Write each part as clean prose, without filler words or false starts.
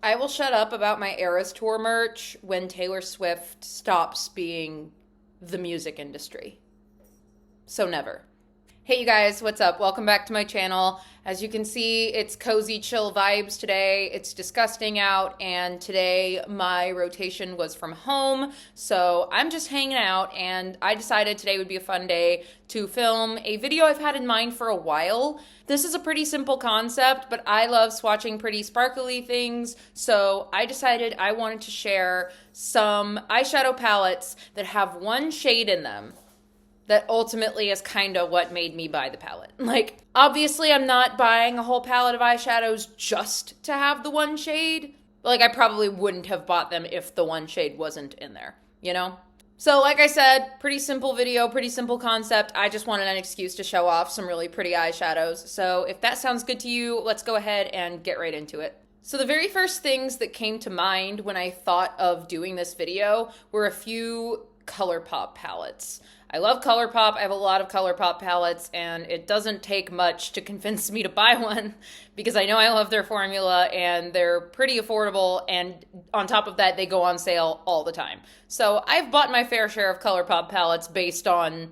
I will shut up about my Eras Tour merch when Taylor Swift stops being the music industry. So never. Hey you guys, what's up? Welcome back to my channel. As you can see, it's cozy chill vibes today. It's disgusting out, and today my rotation was from home, so I'm just hanging out, and I decided today would be a fun day to film a video I've had in mind for a while. This is a pretty simple concept, but I love swatching pretty sparkly things, so I decided I wanted to share some eyeshadow palettes that have one shade in them that ultimately is kind of what made me buy the palette. Like, obviously I'm not buying a whole palette of eyeshadows just to have the one shade. Like, I probably wouldn't have bought them if the one shade wasn't in there, you know? So like I said, pretty simple video, pretty simple concept. I just wanted an excuse to show off some really pretty eyeshadows. So if that sounds good to you, let's go ahead and get right into it. So the very first things that came to mind when I thought of doing this video were a few ColourPop palettes. I love ColourPop. I have a lot of ColourPop palettes, and it doesn't take much to convince me to buy one because I know I love their formula and they're pretty affordable, and on top of that, they go on sale all the time. So I've bought my fair share of ColourPop palettes based on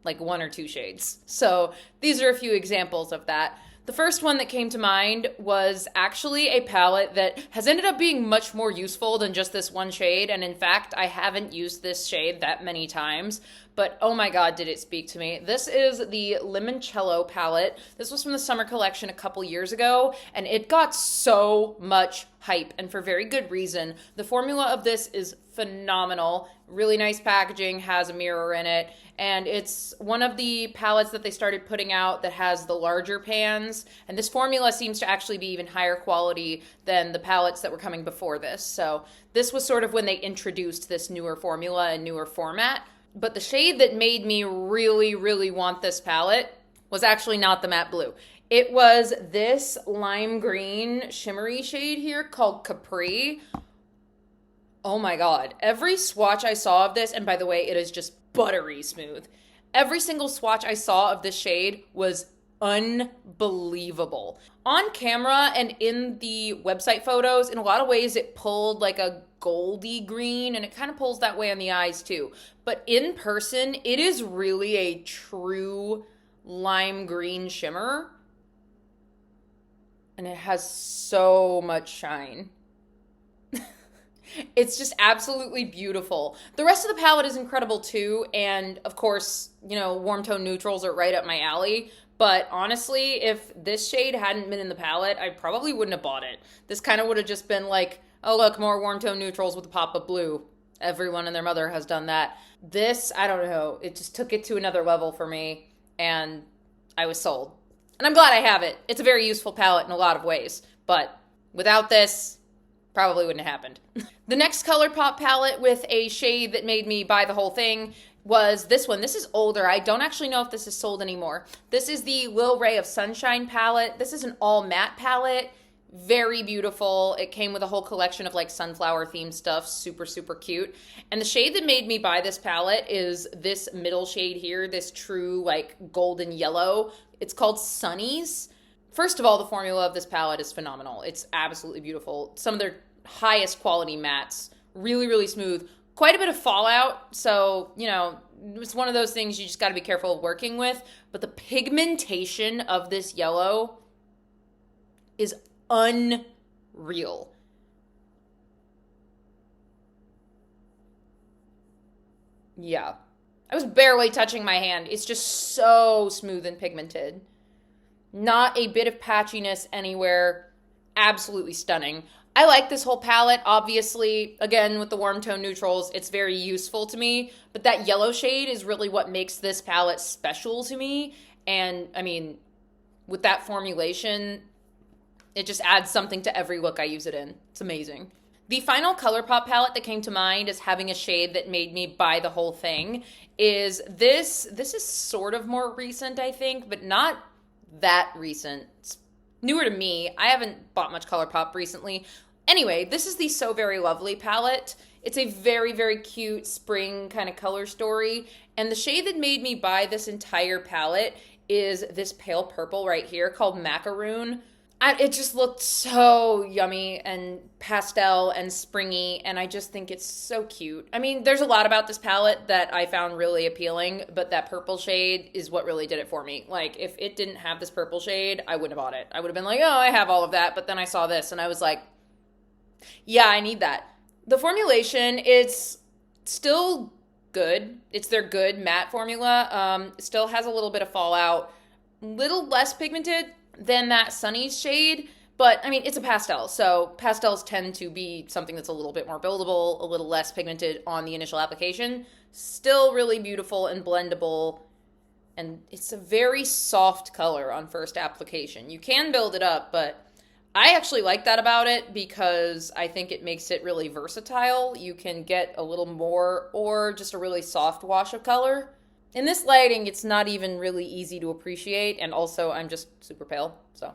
like one or two shades. So these are a few examples of that. The first one that came to mind was actually a palette that has ended up being much more useful than just this one shade, and in fact, I haven't used this shade that many times, but oh my god, did it speak to me. This is the Limoncello palette. This was from the summer collection a couple years ago, and it got so much hype, and for very good reason. The formula of this is phenomenal. Really nice packaging, has a mirror in it, and it's one of the palettes that they started putting out that has the larger pans, and this formula seems to actually be even higher quality than the palettes that were coming before this. So this was sort of when they introduced this newer formula and newer format. But the shade that made me really, really want this palette was actually not the matte blue. It was this lime green shimmery shade here called Capri. Oh my god. Every swatch I saw of this, and by the way, it is just buttery smooth. Every single swatch I saw of this shade was unbelievable. On camera and in the website photos, in a lot of ways it pulled like a goldy green, and it kind of pulls that way on the eyes too. But in person, it is really a true lime green shimmer. And it has so much shine. It's just absolutely beautiful. The rest of the palette is incredible too, and of course, you know, warm tone neutrals are right up my alley. But honestly, if this shade hadn't been in the palette, I probably wouldn't have bought it. This kind of would have just been like, oh look, more warm tone neutrals with a pop of blue. Everyone and their mother has done that. This, I don't know, it just took it to another level for me, and I was sold. And I'm glad I have it. It's a very useful palette in a lot of ways, but without this, probably wouldn't have happened. The next ColourPop palette with a shade that made me buy the whole thing was this one. This is older. I don't actually know if this is sold anymore. This is the Lil Ray of Sunshine palette. This is an all matte palette. Very beautiful. It came with a whole collection of like sunflower themed stuff. Super, super cute. And the shade that made me buy this palette is this middle shade here, this true like golden yellow. It's called Sunnies. First of all, the formula of this palette is phenomenal. It's absolutely beautiful. Some of their highest quality mattes. Really, really smooth. Quite a bit of fallout, so, you know, it's one of those things you just got to be careful of working with. But the pigmentation of this yellow is unreal. Yeah. I was barely touching my hand. It's just so smooth and pigmented. Not a bit of patchiness anywhere. Absolutely stunning. I like this whole palette, obviously. Again, with the warm tone neutrals, it's very useful to me. But that yellow shade is really what makes this palette special to me. And, I mean, with that formulation, it just adds something to every look I use it in. It's amazing. The final ColourPop palette that came to mind as having a shade that made me buy the whole thing is this. This is sort of more recent, I think, but not that recent. It's newer to me. I haven't bought much ColourPop recently. Anyway, this is the So Very Lovely palette. It's a very, very cute spring kind of color story. And the shade that made me buy this entire palette is this pale purple right here called Macaroon. It just looked so yummy and pastel and springy, and I just think it's so cute. I mean, there's a lot about this palette that I found really appealing, but that purple shade is what really did it for me. Like, if it didn't have this purple shade, I wouldn't have bought it. I would have been like, oh, I have all of that, but then I saw this, and I was like, yeah, I need that. The formulation, it's still good. It's their good matte formula. It still has a little bit of fallout, little less pigmented than that Sunny's shade, but I mean, it's a pastel, so pastels tend to be something that's a little bit more buildable, a little less pigmented on the initial application. Still really beautiful and blendable, and it's a very soft color on first application. You can build it up, but I actually like that about it because I think it makes it really versatile. You can get a little more or just a really soft wash of color. In this lighting, it's not even really easy to appreciate, and also I'm just super pale, so.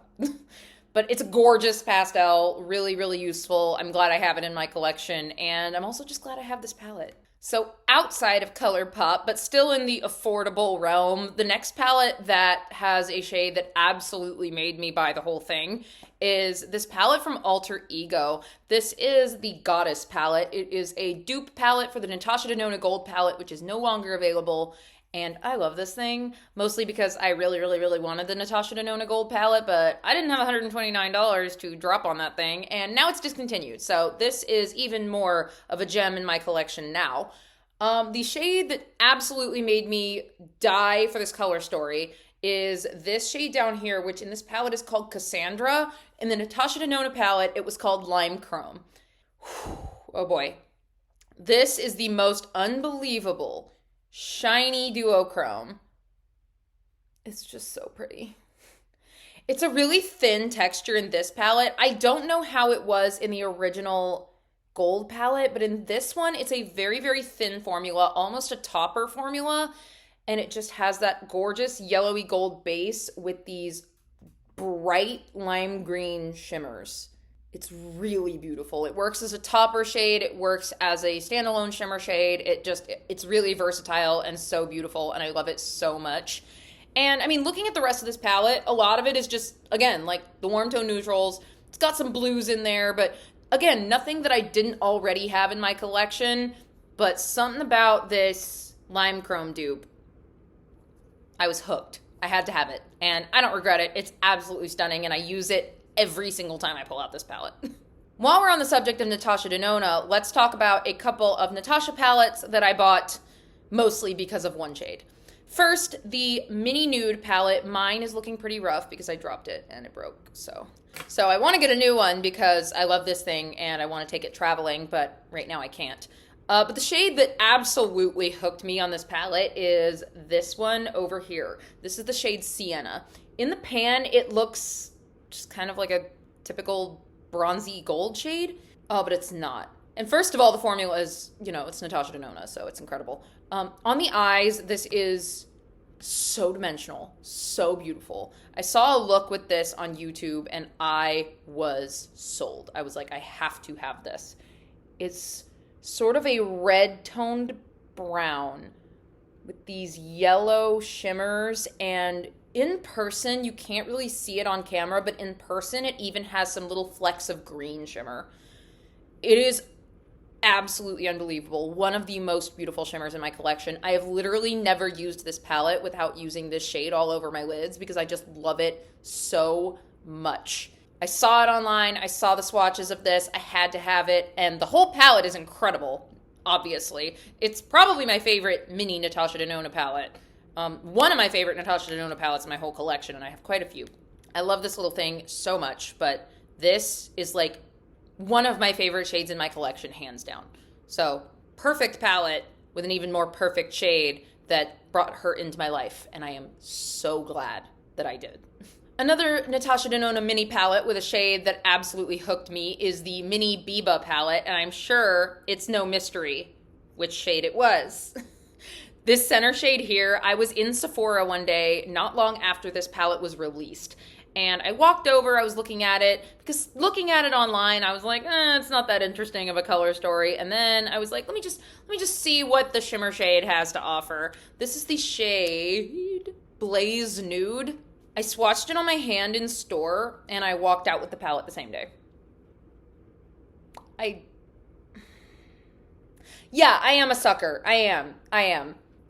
But it's a gorgeous pastel, really, really useful. I'm glad I have it in my collection, and I'm also just glad I have this palette. So outside of ColourPop, but still in the affordable realm, the next palette that has a shade that absolutely made me buy the whole thing is this palette from Alter Ego. This is the Goddess palette. It is a dupe palette for the Natasha Denona Gold palette, which is no longer available. And I love this thing, mostly because I really, really, really wanted the Natasha Denona Gold palette, but I didn't have $129 to drop on that thing, and now it's discontinued. So this is even more of a gem in my collection now. The shade that absolutely made me die for this color story is this shade down here, which in this palette is called Cassandra. In the Natasha Denona palette, it was called Lime Chrome. Whew, oh boy. This is the most unbelievable shiny duochrome. It's just so pretty. It's a really thin texture in this palette. I don't know how it was in the original gold palette, but in this one, it's a very, very thin formula, almost a topper formula, and it just has that gorgeous yellowy gold base with these bright lime green shimmers. It's really beautiful. It works as a topper shade. It works as a standalone shimmer shade. It's really versatile and so beautiful, and I love it so much. And I mean, looking at the rest of this palette, a lot of it is just, again, like the warm tone neutrals. It's got some blues in there, but again, nothing that I didn't already have in my collection, but something about this lime chrome dupe, I was hooked. I had to have it, and I don't regret it. It's absolutely stunning, and I use it every single time I pull out this palette. While we're on the subject of Natasha Denona, let's talk about a couple of Natasha palettes that I bought mostly because of one shade. First, the Mini Nude palette. Mine is looking pretty rough because I dropped it and it broke. So I want to get a new one because I love this thing and I want to take it traveling, but right now I can't. But the shade that absolutely hooked me on this palette is this one over here. This is the shade Sienna. In the pan, it looks just kind of like a typical bronzy gold shade, but it's not. And first of all, the formula is, it's Natasha Denona, so it's incredible. On the eyes, this is so dimensional, so beautiful. I saw a look with this on YouTube, and I was sold. I was like, I have to have this. It's sort of a red-toned brown with these yellow shimmers, and in person, you can't really see it on camera, but in person, it even has some little flecks of green shimmer. It is absolutely unbelievable. One of the most beautiful shimmers in my collection. I have literally never used this palette without using this shade all over my lids because I just love it so much. I saw it online. I saw the swatches of this. I had to have it, and the whole palette is incredible, obviously. It's probably my favorite mini Natasha Denona palette. One of my favorite Natasha Denona palettes in my whole collection, and I have quite a few. I love this little thing so much, but this is like one of my favorite shades in my collection, hands down. So, perfect palette with an even more perfect shade that brought her into my life, and I am so glad that I did. Another Natasha Denona mini palette with a shade that absolutely hooked me is the Mini Biba palette, and I'm sure it's no mystery which shade it was. This center shade here, I was in Sephora one day not long after this palette was released. And I walked over, I was looking at it, because looking at it online, I was like, it's not that interesting of a color story. And then I was like, let me just see what the shimmer shade has to offer. This is the shade Blaze Nude. I swatched it on my hand in store, and I walked out with the palette the same day. Yeah, I am a sucker. I am.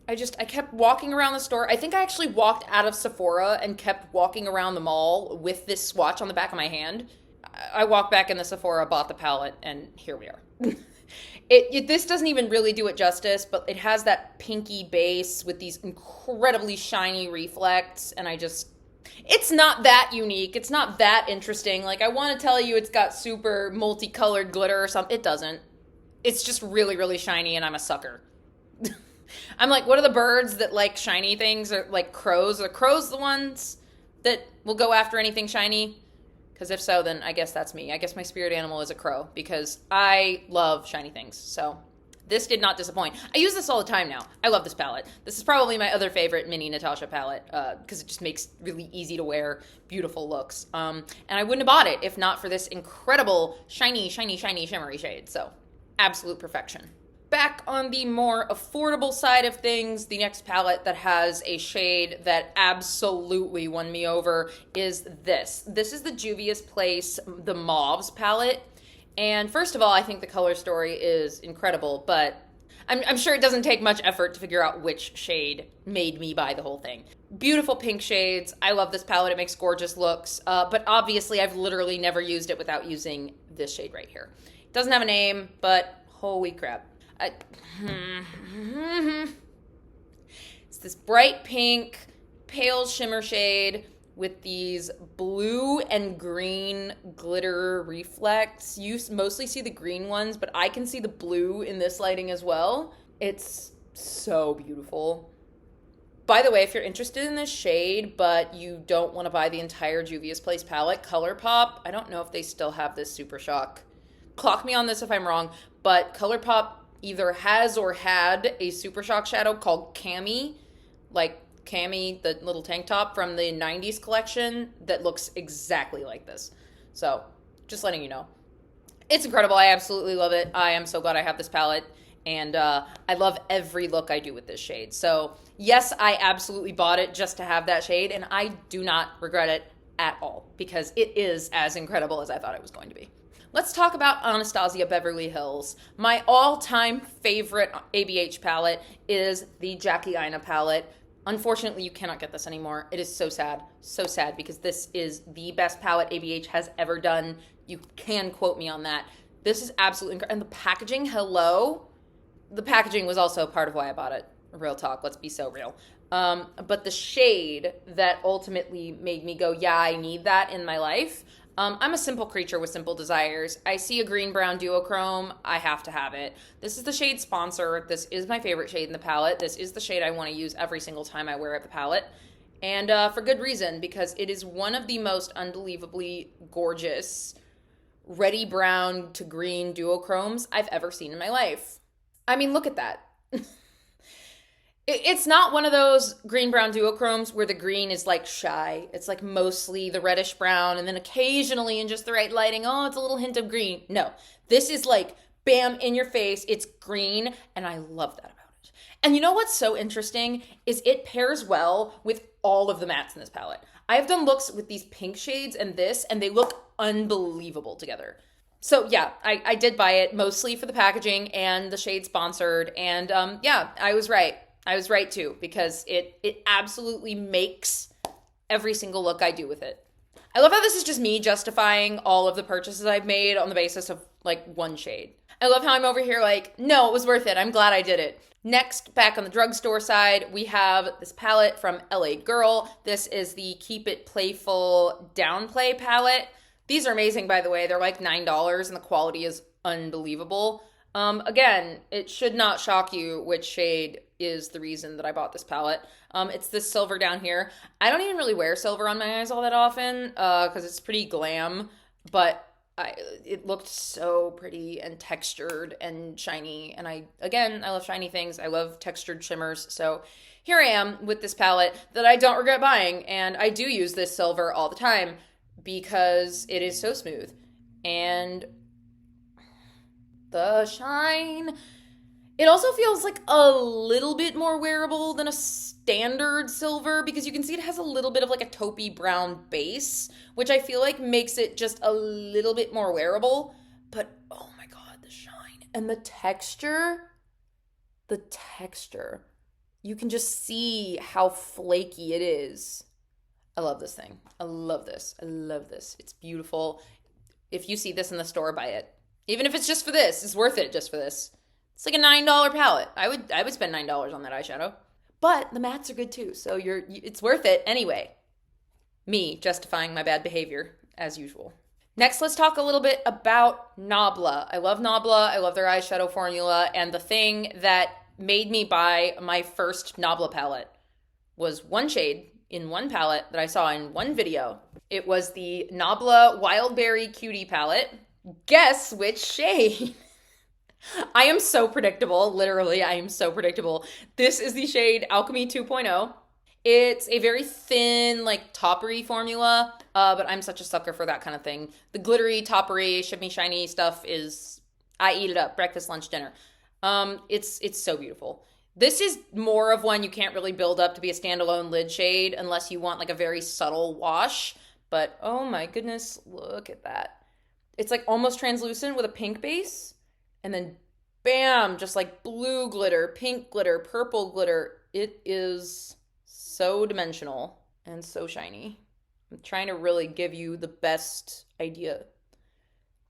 I kept walking around the store. I think I actually walked out of Sephora and kept walking around the mall with this swatch on the back of my hand. I walked back in the Sephora, bought the palette, and here we are. This doesn't even really do it justice, but it has that pinky base with these incredibly shiny reflects, and it's not that unique. It's not that interesting. Like, I want to tell you it's got super multicolored glitter or something. It doesn't. It's just really, really shiny, and I'm a sucker. I'm like, what are the birds that like shiny things? Or like crows? Are crows the ones that will go after anything shiny? Because if so, then I guess that's me. I guess my spirit animal is a crow because I love shiny things. So this did not disappoint. I use this all the time now. I love this palette. This is probably my other favorite mini Natasha palette because it just makes really easy to wear, beautiful looks. And I wouldn't have bought it if not for this incredible shiny, shiny, shiny, shimmery shade. So absolute perfection. Back on the more affordable side of things, the next palette that has a shade that absolutely won me over is this. This is the Juvia's Place, the Mauves palette. And first of all, I think the color story is incredible, but I'm sure it doesn't take much effort to figure out which shade made me buy the whole thing. Beautiful pink shades. I love this palette. It makes gorgeous looks. But obviously, I've literally never used it without using this shade right here. It doesn't have a name, but holy crap. It's this bright pink, pale shimmer shade with these blue and green glitter reflects. You mostly see the green ones, but I can see the blue in this lighting as well. It's so beautiful. By the way, if you're interested in this shade, but you don't want to buy the entire Juvia's Place palette, ColourPop, I don't know if they still have this Super Shock. Clock me on this if I'm wrong, but ColourPop either has or had a Super Shock shadow called Cami, like Cami, the little tank top from the 90s collection that looks exactly like this. So, just letting you know. It's incredible. I absolutely love it. I am so glad I have this palette, and I love every look I do with this shade. So, yes, I absolutely bought it just to have that shade, and I do not regret it at all because it is as incredible as I thought it was going to be. Let's talk about Anastasia Beverly Hills. My all-time favorite ABH palette is the Jackie Aina palette. Unfortunately, you cannot get this anymore. It is so sad because this is the best palette ABH has ever done. You can quote me on that. This is absolutely incredible. And the packaging, hello? The packaging was also part of why I bought it. Real talk, let's be so real. But the shade that ultimately made me go, yeah, I need that in my life. I'm a simple creature with simple desires. I see a green-brown duochrome, I have to have it. This is the shade Sponsor. This is my favorite shade in the palette. This is the shade I want to use every single time I wear the palette. And for good reason, because it is one of the most unbelievably gorgeous reddy brown to green duochromes I've ever seen in my life. I mean, look at that. It's not one of those green-brown duochromes where the green is like shy. It's like mostly the reddish brown and then occasionally in just the right lighting, oh, it's a little hint of green. No, this is like bam, in your face. It's green and I love that about it. And you know what's so interesting is it pairs well with all of the mattes in this palette. I have done looks with these pink shades and this and they look unbelievable together. So yeah, I did buy it mostly for the packaging and the shade Sponsored. And yeah, I was right. I was right too, because it absolutely makes every single look I do with it. I love how this is just me justifying all of the purchases I've made on the basis of like one shade. I love how I'm over here like, no, it was worth it. I'm glad I did it. Next, back on the drugstore side, we have this palette from LA Girl. This is the Keep It Playful Downplay palette. These are amazing, by the way. They're like $9 and the quality is unbelievable. Again, it should not shock you which shade is the reason that I bought this palette. It's this silver down here. I don't even really wear silver on my eyes all that often because it's pretty glam, but it looked so pretty and textured and shiny. And I love shiny things. I love textured shimmers. So here I am with this palette that I don't regret buying. And I do use this silver all the time because it is so smooth. And the shine It also feels like a little bit more wearable than a standard silver because you can see it has a little bit of like a taupey brown base, which I feel like makes it just a little bit more wearable. But oh my god, the shine and the texture. You can just see how flaky it is. I love this thing. I love this. I love this. It's beautiful. If you see this in the store, buy it. Even if it's just for this, it's worth it just for this. It's like a $9 palette. I would spend $9 on that eyeshadow. But the mattes are good too, so it's worth it anyway. Me justifying my bad behavior as usual. Next, let's talk a little bit about Knobla. I love Knobla. I love their eyeshadow formula, and the thing that made me buy my first Knobla palette was one shade in one palette that I saw in one video. It was the Knobla Wildberry Cutie palette. Guess which shade? I am so predictable. Literally, I am so predictable. This is the shade Alchemy 2.0. It's a very thin, like, toppery formula, but I'm such a sucker for that kind of thing. The glittery, toppery, shimmy, shiny stuff is, I eat it up, breakfast, lunch, dinner. It's so beautiful. This is more of one you can't really build up to be a standalone lid shade unless you want, like, a very subtle wash. But, oh my goodness, look at that. It's, like, almost translucent with a pink base. And then, bam, just like blue glitter, pink glitter, purple glitter. It is so dimensional and so shiny. I'm trying to really give you the best idea.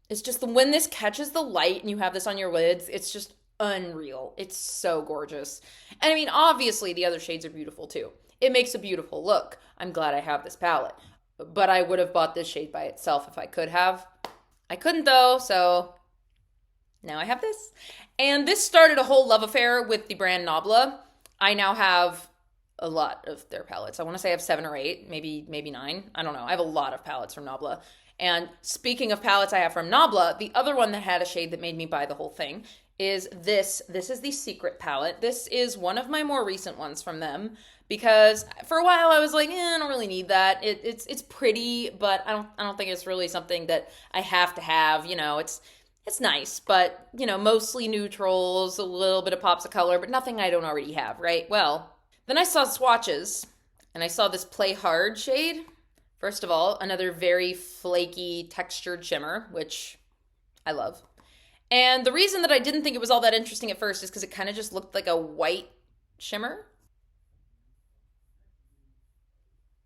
It's just when this catches the light and you have this on your lids, it's just unreal. It's so gorgeous. And I mean, obviously the other shades are beautiful too. It makes a beautiful look. I'm glad I have this palette. But I would have bought this shade by itself if I could have. I couldn't though, so now I have this. And this started a whole love affair with the brand Knobla. I now have a lot of their palettes. I want to say I have 7 or 8, maybe 9. I don't know. I have a lot of palettes from Knobla. And speaking of palettes I have from Knobla, the other one that had a shade that made me buy the whole thing is this. This is the Secret palette. This is one of my more recent ones from them because for a while I was like, I don't really need that. It's pretty, but I don't think it's really something that I have to have. You know, it's nice, but, you know, mostly neutrals, a little bit of pops of color, but nothing I don't already have, right? Well, then I saw swatches, and I saw this Play Hard shade. First of all, another very flaky textured shimmer, which I love. And the reason that I didn't think it was all that interesting at first is because it kind of just looked like a white shimmer.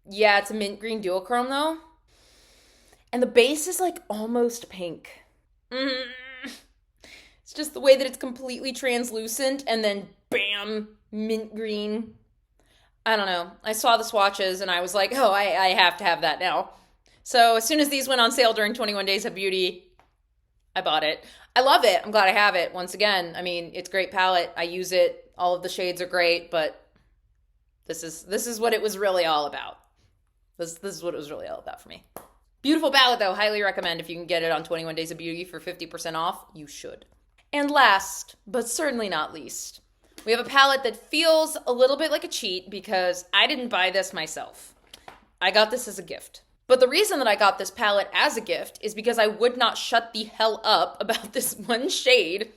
Yeah, it's a mint green duochrome though. And the base is like almost pink. It's just the way that it's completely translucent and then bam, mint green. I don't know. I saw the swatches and I was like, oh, I have to have that now. So as soon as these went on sale during 21 Days of Beauty, I bought it. I love it. I'm glad I have it. Once again, I mean, it's a great palette. I use it. All of the shades are great, but this is what it was really all about. This is what it was really all about for me. Beautiful palette, though. Highly recommend if you can get it on 21 Days of Beauty for 50% off. You should. And last, but certainly not least, we have a palette that feels a little bit like a cheat because I didn't buy this myself. I got this as a gift. But the reason that I got this palette as a gift is because I would not shut the hell up about this one shade.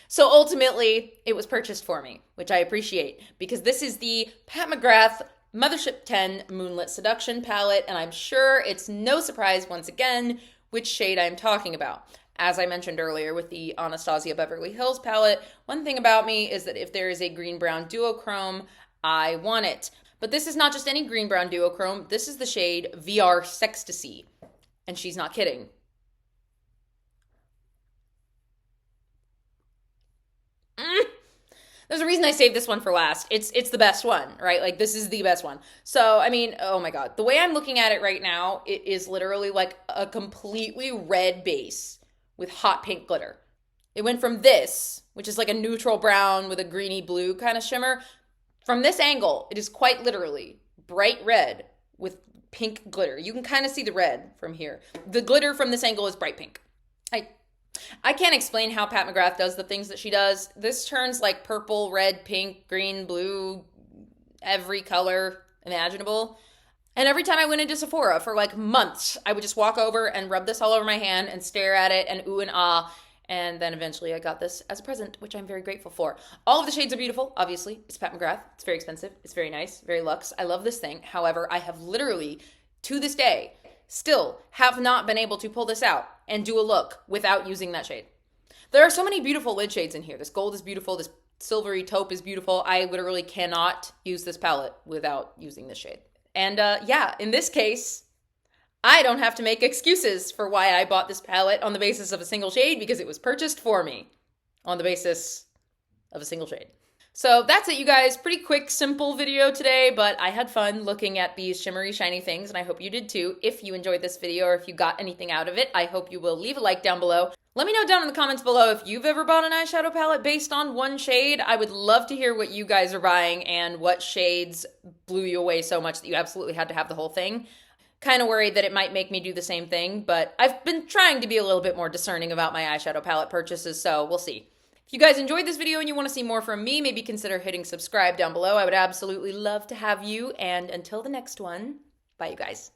So ultimately, it was purchased for me, which I appreciate because this is the Pat McGrath Mothership 10 Moonlit Seduction palette, and I'm sure it's no surprise once again which shade I'm talking about. As I mentioned earlier with the Anastasia Beverly Hills palette, one thing about me is that if there is a green-brown duochrome, I want it. But this is not just any green-brown duochrome, this is the shade VR Sextasy. And she's not kidding. There's a reason I saved this one for last. It's the best one, right? Like, this is the best one. So, I mean, oh my god. The way I'm looking at it right now, it is literally like a completely red base with hot pink glitter. It went from this, which is like a neutral brown with a greeny blue kind of shimmer. From this angle, it is quite literally bright red with pink glitter. You can kind of see the red from here. The glitter from this angle is bright pink. I can't explain how Pat McGrath does the things that she does. This turns like purple, red, pink, green, blue, every color imaginable. And every time I went into Sephora for like months, I would just walk over and rub this all over my hand and stare at it and ooh and ah. And then eventually I got this as a present, which I'm very grateful for. All of the shades are beautiful, obviously. It's Pat McGrath. It's very expensive. It's very nice, very luxe. I love this thing. However, I have literally, to this day, still have not been able to pull this out and do a look without using that shade. There are so many beautiful lid shades in here. This gold is beautiful. This silvery taupe is beautiful. I literally cannot use this palette without using this shade. And yeah, in this case, I don't have to make excuses for why I bought this palette on the basis of a single shade because it was purchased for me on the basis of a single shade. So that's it, you guys. Pretty quick, simple video today, but I had fun looking at these shimmery, shiny things, and I hope you did too. If you enjoyed this video or if you got anything out of it, I hope you will leave a like down below. Let me know down in the comments below if you've ever bought an eyeshadow palette based on one shade. I would love to hear what you guys are buying and what shades blew you away so much that you absolutely had to have the whole thing. Kind of worried that it might make me do the same thing, but I've been trying to be a little bit more discerning about my eyeshadow palette purchases, so we'll see. If you guys enjoyed this video and you want to see more from me, maybe consider hitting subscribe down below. I would absolutely love to have you, and until the next one, bye you guys.